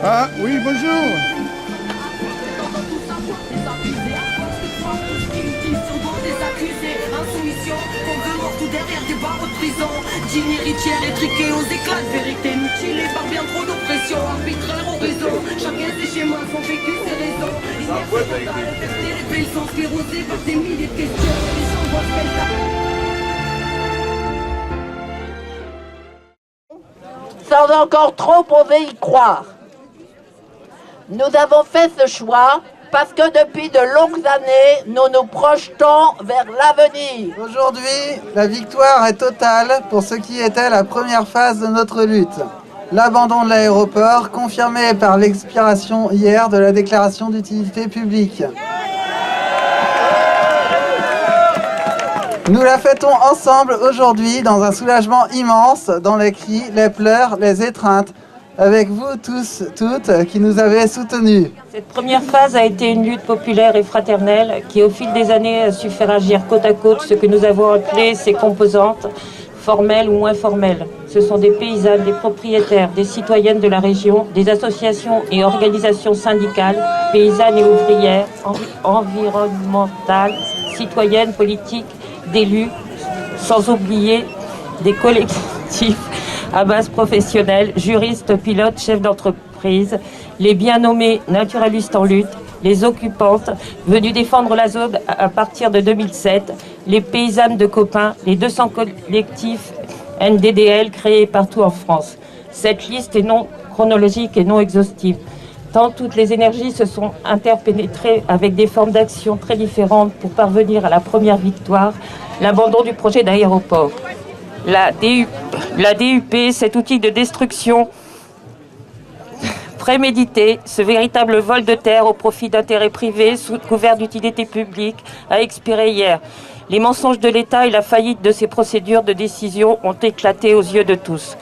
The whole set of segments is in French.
Ah oui, bonjour. Jean héritière étriquée aux éclats de vérité, mutilée par bien trop d'oppression, arbitraire au raison. Chacun ses schémas, son vécu, ses raisons. Les pays sont sclérosés par des milliers de questions. Les gens voient sans encore trop oser y croire. Nous avons fait ce choix parce que depuis de longues années, nous nous projetons vers l'avenir. Aujourd'hui, la victoire est totale pour ce qui était la première phase de notre lutte. L'abandon de l'aéroport, confirmé par l'expiration hier de la déclaration d'utilité publique. Nous la fêtons ensemble aujourd'hui dans un soulagement immense, dans les cris, les pleurs, les étreintes, avec vous tous, toutes, qui nous avez soutenus. Cette première phase a été une lutte populaire et fraternelle qui, au fil des années, a su faire agir côte à côte ce que nous avons appelé ses composantes, formelles ou moins formelles. Ce sont des paysannes, des propriétaires, des citoyennes de la région, des associations et organisations syndicales, paysannes et ouvrières, environnementales, citoyennes, politiques, d'élus, sans oublier des collectifs à base professionnelle, juristes, pilotes, chefs d'entreprise, les bien nommés naturalistes en lutte, les occupantes venues défendre la zone à partir de 2007, les paysannes de Copain, les 200 collectifs NDDL créés partout en France. Cette liste est non chronologique et non exhaustive, tant toutes les énergies se sont interpénétrées avec des formes d'action très différentes pour parvenir à la première victoire, l'abandon du projet d'aéroport. La DUP, cet outil de destruction prémédité, ce véritable vol de terre au profit d'intérêts privés sous couvert d'utilité publique, a expiré hier. Les mensonges de l'État et la faillite de ses procédures de décision ont éclaté aux yeux de tous.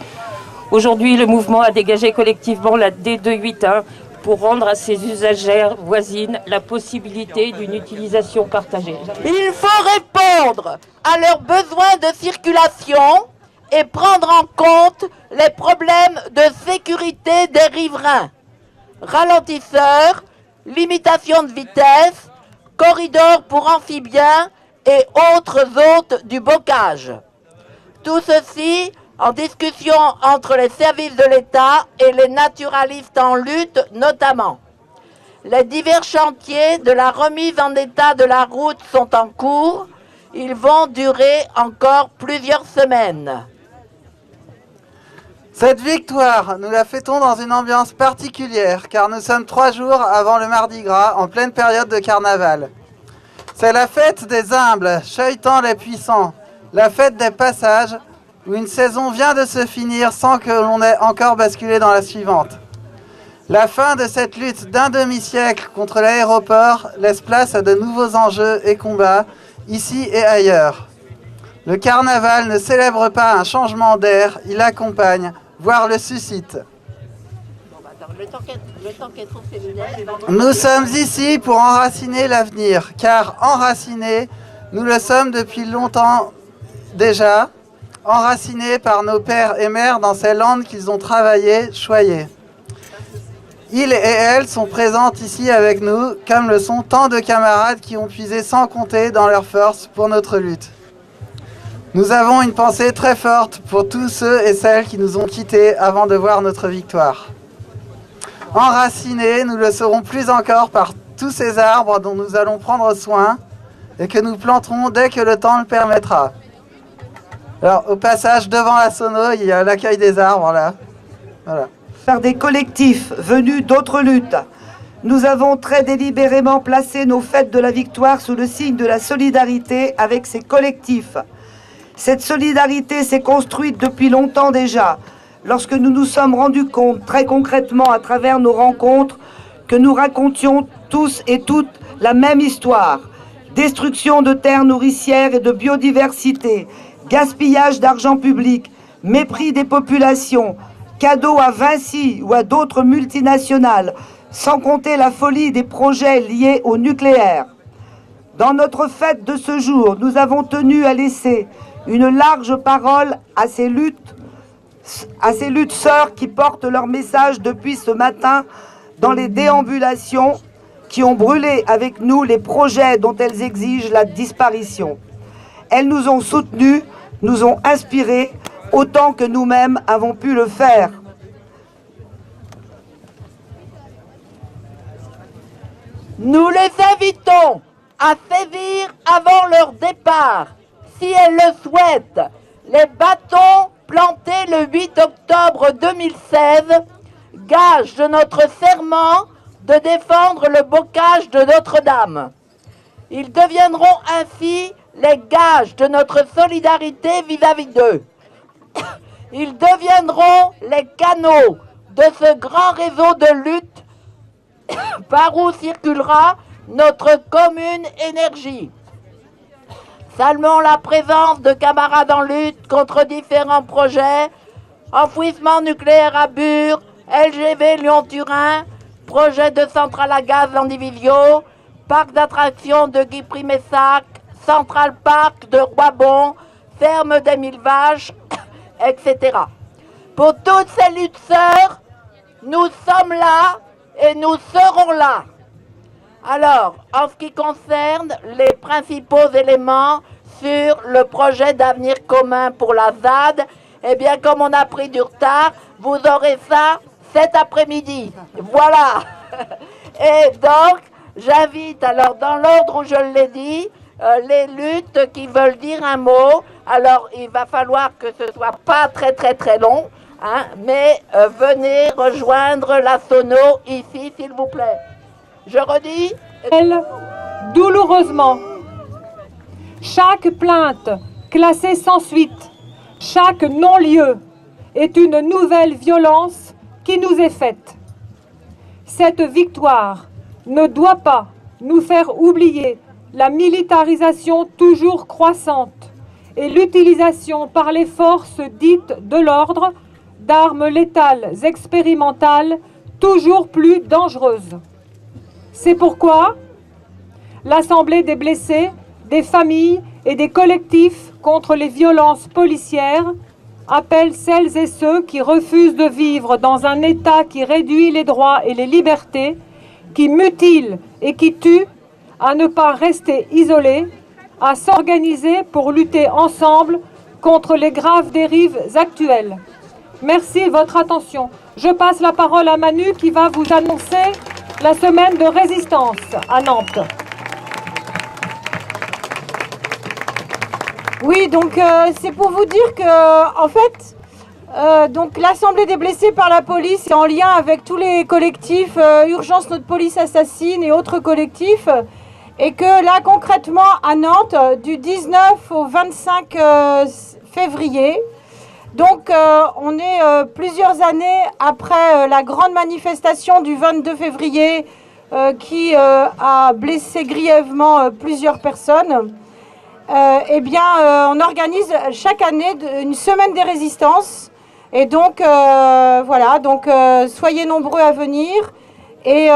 Aujourd'hui, le mouvement a dégagé collectivement la D281 pour rendre à ses usagères voisines la possibilité d'une utilisation partagée. Il faut répondre à leurs besoins de circulation et prendre en compte les problèmes de sécurité des riverains. Ralentisseurs, limitation de vitesse, corridors pour amphibiens et autres hôtes du bocage. Tout ceci en discussion entre les services de l'État et les naturalistes en lutte notamment. Les divers chantiers de la remise en état de la route sont en cours. Ils vont durer encore plusieurs semaines. Cette victoire, nous la fêtons dans une ambiance particulière, car nous sommes 3 jours avant le Mardi Gras, en pleine période de carnaval. C'est la fête des humbles, chahutant les puissants, la fête des passages, où une saison vient de se finir sans que l'on ait encore basculé dans la suivante. La fin de cette lutte d'un demi-siècle contre l'aéroport laisse place à de nouveaux enjeux et combats, ici et ailleurs. Le carnaval ne célèbre pas un changement d'air, il l'accompagne, voire le suscite. Nous sommes ici pour enraciner l'avenir, car enracinés, nous le sommes depuis longtemps déjà, enracinés par nos pères et mères dans ces landes qu'ils ont travaillées, choyées. Ils et elles sont présentes ici avec nous, comme le sont tant de camarades qui ont puisé sans compter dans leurs forces pour notre lutte. Nous avons une pensée très forte pour tous ceux et celles qui nous ont quittés avant de voir notre victoire. Enracinés, nous le serons plus encore par tous ces arbres dont nous allons prendre soin et que nous planterons dès que le temps le permettra. Alors, au passage, devant la sono, il y a l'accueil des arbres, là. Voilà. Par des collectifs venus d'autres luttes, nous avons très délibérément placé nos fêtes de la victoire sous le signe de la solidarité avec ces collectifs. Cette solidarité s'est construite depuis longtemps déjà, lorsque nous nous sommes rendus compte, très concrètement à travers nos rencontres, que nous racontions tous et toutes la même histoire. Destruction de terres nourricières et de biodiversité, gaspillage d'argent public, mépris des populations, cadeaux à Vinci ou à d'autres multinationales, sans compter la folie des projets liés au nucléaire. Dans notre fête de ce jour, nous avons tenu à laisser une large parole à ces luttes à ces luttes sœurs qui portent leur message depuis ce matin dans les déambulations, qui ont brûlé avec nous les projets dont elles exigent la disparition. Elles nous ont soutenus, nous ont inspirés, autant que nous-mêmes avons pu le faire. Nous les invitons à saisir avant leur départ, si elles le souhaitent, les bâtons plantés le 8 octobre 2016, gage de notre serment de défendre le bocage de Notre-Dame. Ils deviendront ainsi les gages de notre solidarité vis-à-vis d'eux. Ils deviendront les canaux de ce grand réseau de lutte par où circulera notre commune énergie. Saluons la présence de camarades en lutte contre différents projets, enfouissement nucléaire à Bure, LGV Lyon-Turin, projet de centrale à gaz en Divisio, parc d'attractions de Guy-Primessac, Central Park de Roibon, ferme des 1000 vaches, etc. Pour toutes ces luttes sœurs, nous sommes là et nous serons là. Alors, en ce qui concerne les principaux éléments sur le projet d'avenir commun pour la ZAD, eh bien, comme on a pris du retard, vous aurez ça cet après-midi. Voilà. Et donc, j'invite, alors, dans l'ordre où je l'ai dit, les luttes qui veulent dire un mot. Alors, il va falloir que ce soit pas très long, hein, mais venez rejoindre la sono ici, s'il vous plaît. Je redis. Douloureusement, chaque plainte classée sans suite, chaque non-lieu est une nouvelle violence qui nous est faite. Cette victoire ne doit pas nous faire oublier la militarisation toujours croissante et l'utilisation par les forces dites de l'ordre d'armes létales expérimentales toujours plus dangereuses. C'est pourquoi l'Assemblée des blessés, des familles et des collectifs contre les violences policières appelle celles et ceux qui refusent de vivre dans un État qui réduit les droits et les libertés, qui mutile et qui tue, à ne pas rester isolés, à s'organiser pour lutter ensemble contre les graves dérives actuelles. Merci de votre attention. Je passe la parole à Manu qui va vous annoncer la semaine de résistance à Nantes. Oui, donc c'est pour vous dire que, en fait, donc l'Assemblée des blessés par la police est en lien avec tous les collectifs Urgence Notre Police Assassine et autres collectifs, et que là concrètement à Nantes, du 19 au 25 février, donc on est plusieurs années après la grande manifestation du 22 février qui a blessé grièvement plusieurs personnes. Eh bien, on organise chaque année une semaine des résistances. Et donc, voilà, donc soyez nombreux à venir. Et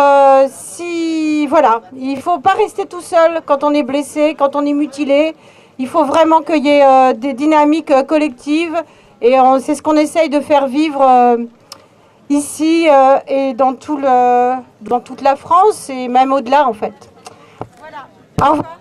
voilà, il ne faut pas rester tout seul quand on est blessé, quand on est mutilé. Il faut vraiment qu'il y ait des dynamiques collectives. Et c'est ce qu'on essaye de faire vivre ici et dans toute la France et même au-delà, en fait. Voilà. Au revoir.